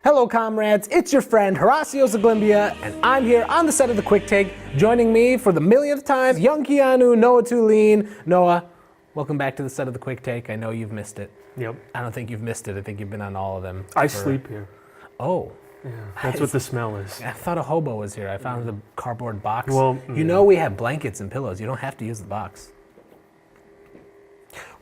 Hello comrades, it's your friend Horatiu Zglimbea, and I'm here on the set of The Quick Take. Joining me for the millionth time, young Keanu, Noah Thulin. Noah, welcome back to the set of The Quick Take. I know you've missed it. Yep. I don't think you've missed it. I think you've been on all of them. I sleep here. Oh. Yeah, that's what the smell is. I thought a hobo was here. I found the cardboard box. Well, you know we have blankets and pillows. You don't have to use the box.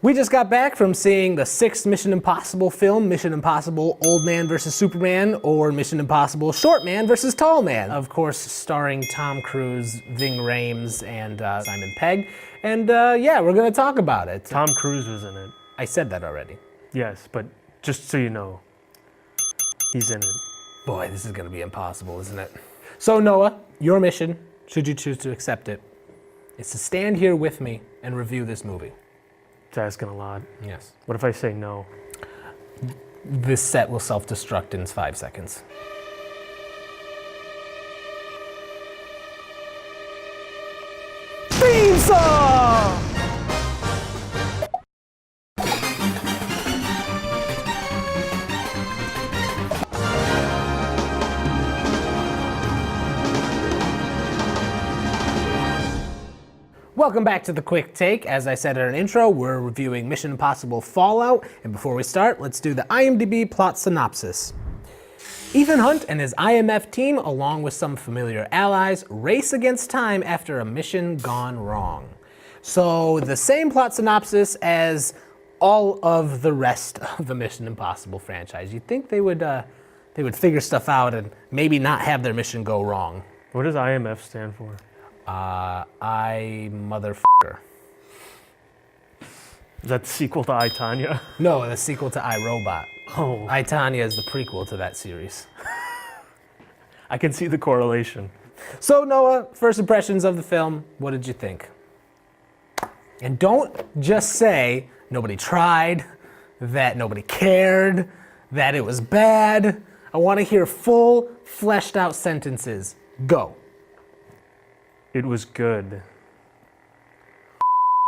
We just got back from seeing the 6th Mission Impossible film, Mission Impossible Old Man vs. Superman, or Mission Impossible Short Man vs. Tall Man. Of course, starring Tom Cruise, Ving Rhames, and Simon Pegg. And yeah, we're gonna talk about it. Tom Cruise was in it. I said that already. Yes, but just so you know, he's in it. Boy, this is gonna be impossible, isn't it? So Noah, your mission, should you choose to accept it, is to stand here with me and review this movie. It's asking a lot. Yes. What if I say no? This set will self-destruct in 5 seconds. Theme song! Welcome back to The Quick Take. As I said in our intro, we're reviewing Mission Impossible Fallout. And before we start, let's do the IMDb plot synopsis. Ethan Hunt and his IMF team, along with some familiar allies, race against time after a mission gone wrong. So the same plot synopsis as all of the rest of the Mission Impossible franchise. You'd think they would figure stuff out and maybe not have their mission go wrong. What does IMF stand for? I motherfucker. Is that the sequel to I, Tonya? No, the sequel to I, Robot. Oh. I, Tonya is the prequel to that series. I can see the correlation. So Noah, first impressions of the film, what did you think? And don't just say nobody tried, that nobody cared, that it was bad. I want to hear full, fleshed out sentences. Go. It was good.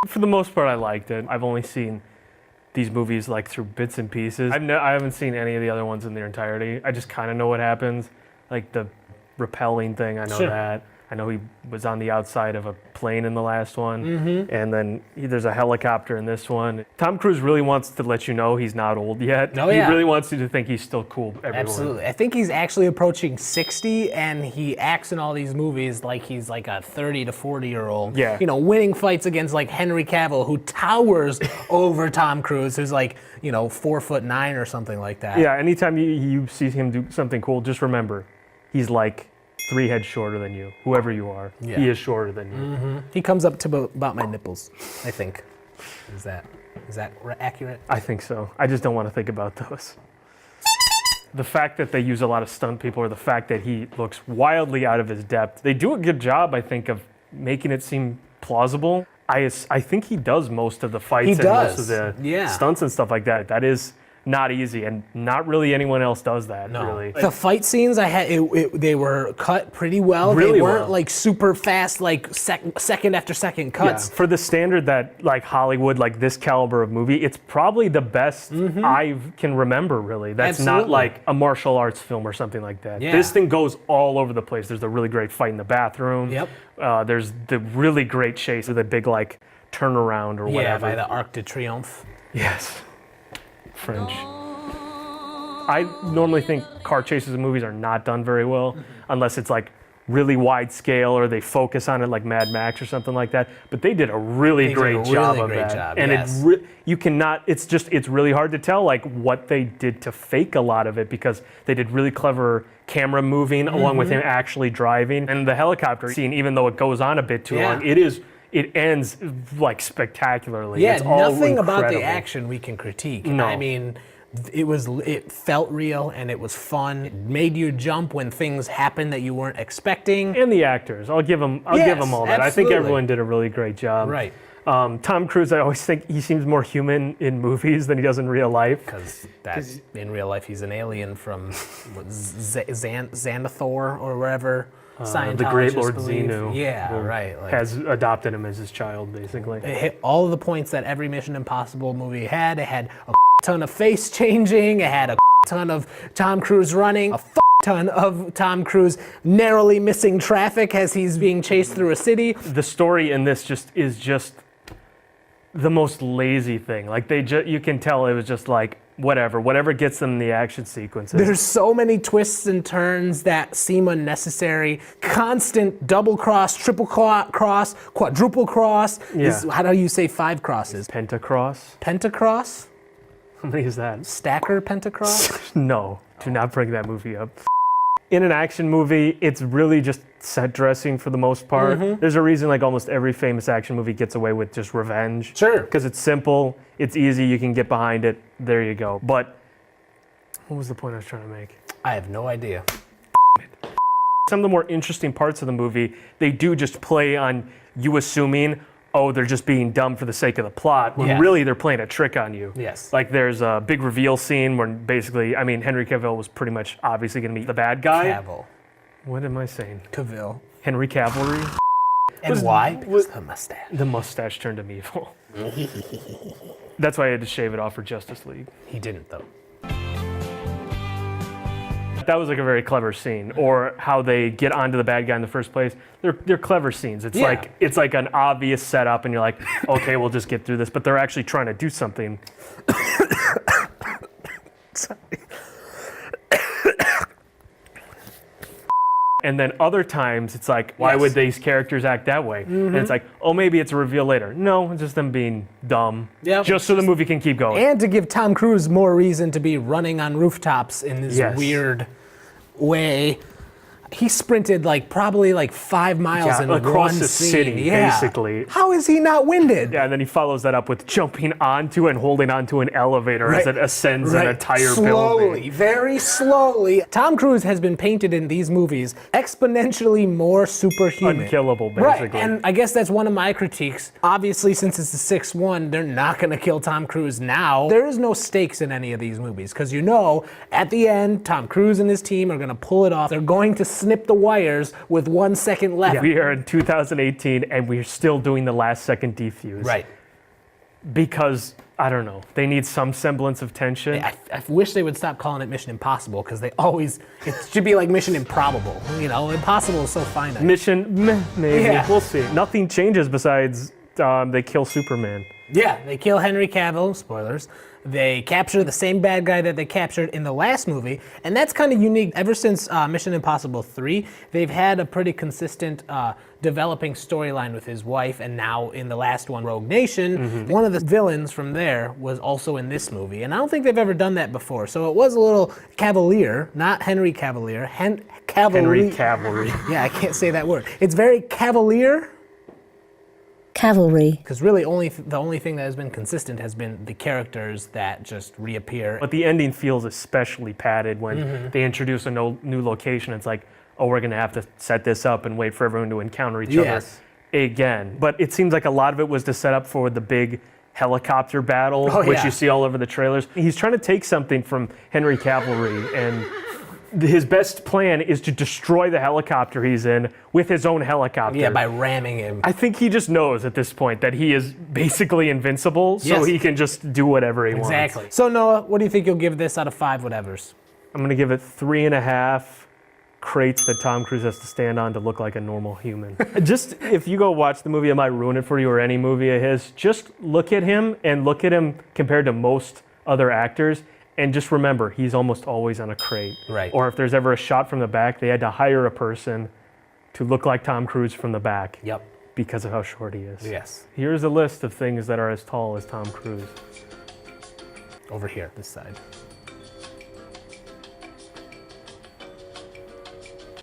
For the most part, I liked it. I've only seen these movies like through bits and pieces. I haven't seen any of the other ones in their entirety. I just kind of know what happens. Like the rappelling thing, I know that. I know he was on the outside of a plane in the last one. And then there's a helicopter in this one. Tom Cruise really wants to let you know he's not old yet. Oh, yeah. He really wants you to think he's still cool everywhere. Absolutely. I think he's actually approaching 60, and he acts in all these movies like he's like a 30 to 40-year-old. Yeah. You know, winning fights against like Henry Cavill, who towers over Tom Cruise, who's like, 4'9" or something like that. Yeah, anytime you see him do something cool, just remember, he's like 3 heads shorter than you. Whoever you are, he is shorter than you. He comes up to about my nipples, I think. Is that accurate? I think so. I just don't want to think about those. The fact that they use a lot of stunt people, or the fact that he looks wildly out of his depth, they do a good job, I think, of making it seem plausible. I think he does most of the fights and most of the stunts and stuff like that. That is not easy, and not really anyone else does that, really. The fight scenes I had, they were cut pretty well. Really they weren't well. like super fast, like second after second cuts. Yeah. For the standard that like Hollywood, like this caliber of movie, it's probably the best I can remember, really. That's not like a martial arts film or something like that. Yeah. This thing goes all over the place. There's a really great fight in the bathroom. Yep. There's the really great chase with a big like turnaround or whatever. Yeah, by the Arc de Triomphe. Yes. French. I normally think car chases in movies are not done very well unless it's like really wide scale or they focus on it like Mad Max or something like that. But they did a really great job of that. And it's really hard to tell like what they did to fake a lot of it, because they did really clever camera moving along with him actually driving. And the helicopter scene, even though it goes on a bit too long, it ends like spectacularly. Yeah, it's all nothing about incredible. the action we can critique. No. I mean, it felt real and it was fun. It made you jump when things happened that you weren't expecting. And the actors, I'll give them all that. Absolutely. I think everyone did a really great job. Right. Tom Cruise, I always think he seems more human in movies than he does in real life. Because in real life he's an alien from Xanathor or wherever. The great Lord believe. Xenu. Yeah, right. Like, has adopted him as his child, basically. It hit all of the points that every Mission Impossible movie had. It had a ton of face changing. It had a ton of Tom Cruise running, a ton of Tom Cruise narrowly missing traffic as he's being chased through a city. The story in this is just the most lazy thing. Like you can tell it was just like whatever gets them in the action sequences. There's so many twists and turns that seem unnecessary. Constant double cross, triple cross, quadruple cross. Yeah. How do you say 5 crosses? Pentacross? Pentacross? How many is that? Stacker pentacross? No, do not bring that movie up. In an action movie, it's really just set dressing for the most part. There's a reason like almost every famous action movie gets away with just revenge. Sure. Because it's simple, it's easy, you can get behind it, there you go. But what was the point I was trying to make? I have no idea. Some of the more interesting parts of the movie, they do just play on you assuming, oh, they're just being dumb for the sake of the plot, when really they're playing a trick on you. Yes. Like there's a big reveal scene where basically, I mean, Henry Cavill was pretty much obviously going to be the bad guy. Cavill. What am I saying? Cavill. Henry Cavalry? And why? Because the mustache. The mustache turned him evil. That's why I had to shave it off for Justice League. He didn't, though. That was like a very clever scene, or how they get onto the bad guy in the first place. They're clever scenes. It's like an obvious setup, and you're like, okay, we'll just get through this. But they're actually trying to do something. Sorry. And then other times it's like, why would these characters act that way? And it's like, oh, maybe it's a reveal later. No, it's just them being dumb. Yep. Just so the movie can keep going. And to give Tom Cruise more reason to be running on rooftops in this weird way. He sprinted probably 5 miles in across one the scene. city, basically. How is he not winded? Yeah, and then he follows that up with jumping onto and holding onto an elevator as it ascends an entire building. Very slowly. Tom Cruise has been painted in these movies exponentially more superhuman. Unkillable, basically. Right, and I guess that's one of my critiques. Obviously, since it's the 6th one, they're not going to kill Tom Cruise now. There is no stakes in any of these movies, because at the end, Tom Cruise and his team are going to pull it off. They're going to snip the wires with 1 second left. Yeah. We are in 2018 and we're still doing the last second defuse. Right. Because, I don't know, they need some semblance of tension. I wish they would stop calling it Mission Impossible, because it should be like Mission Improbable. Impossible is so finite. Maybe. Yeah. We'll see. Nothing changes besides they kill Superman. Yeah, they kill Henry Cavill, spoilers. They capture the same bad guy that they captured in the last movie, and that's kind of unique. Ever since Mission Impossible 3, they've had a pretty consistent developing storyline with his wife, and now in the last one, Rogue Nation, one of the villains from there was also in this movie, and I don't think they've ever done that before, so it was a little cavalier, not Henry Cavalier, Henry Cavalry. Yeah, I can't say that word. It's very cavalier. Cavalry. Because really the only thing that has been consistent has been the characters that just reappear. But the ending feels especially padded when they introduce a new location. It's like, oh, we're going to have to set this up and wait for everyone to encounter each other again. But it seems like a lot of it was to set up for the big helicopter battle, which you see all over the trailers. He's trying to take something from Henry Cavalry, and his best plan is to destroy the helicopter he's in with his own helicopter. Yeah, by ramming him. I think he just knows at this point that he is basically invincible, so he can just do whatever he wants. Exactly. So Noah, what do you think you'll give this out of 5 whatevers? I'm going to give it 3.5 crates that Tom Cruise has to stand on to look like a normal human. Just, if you go watch the movie, I might ruin it for you, or any movie of his, just look at him and look at him compared to most other actors. And just remember, he's almost always on a crate. Right. Or if there's ever a shot from the back, they had to hire a person to look like Tom Cruise from the back. Yep. Because of how short he is. Yes. Here's a list of things that are as tall as Tom Cruise. Over here, this side.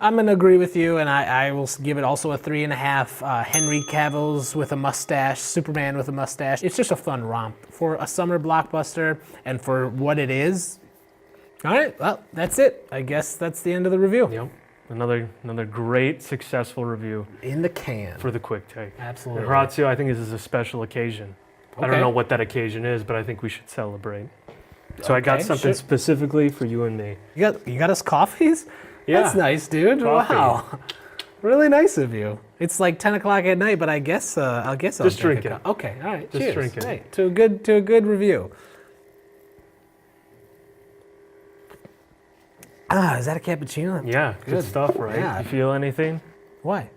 I'm going to agree with you, and I will give it also a 3.5. Henry Cavill's with a mustache, Superman with a mustache. It's just a fun romp for a summer blockbuster, and for what it is. All right, well, that's it. I guess that's the end of the review. Yep. Another great, successful review. In the can. For the quick take. Absolutely. And Horatiu, I think this is a special occasion. Okay. I don't know what that occasion is, but I think we should celebrate. So I got something specifically for you and me. You got us coffees? Yeah. That's nice, dude. Coffee. Wow. Really nice of you. It's like 10 o'clock at night, but I guess I'll just drink it. Okay, all right. Just cheers. drink it. Hey, to a good review. Ah, is that a cappuccino? Yeah, good stuff, right? Yeah. You feel anything? Why?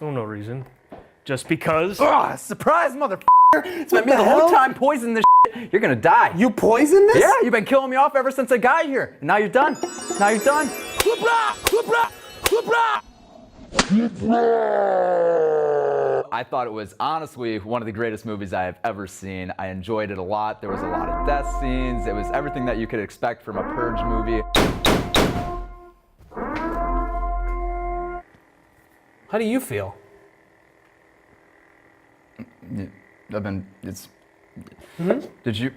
Oh, no reason. Just because. Ah, surprise, motherfucker! It's been me the hell? whole time poisoning this shit. You're gonna die. You poisoned this? Yeah, you've been killing me off ever since I got here. And now you're done. Now you're done. I thought it was honestly one of the greatest movies I have ever seen. I enjoyed it a lot. There was a lot of death scenes. It was everything that you could expect from a Purge movie. How do you feel? Did you?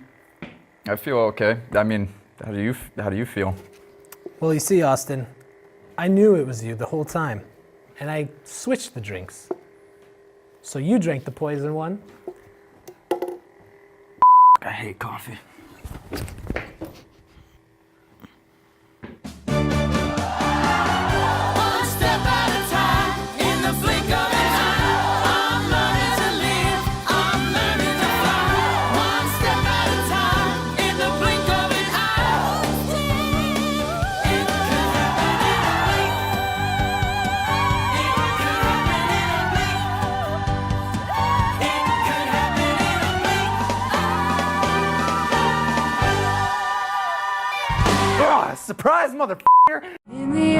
I feel okay. I mean, how do you feel? Well, you see, Austin, I knew it was you the whole time, and I switched the drinks. So you drank the poison one. I hate coffee. Surprise, motherfucker! In the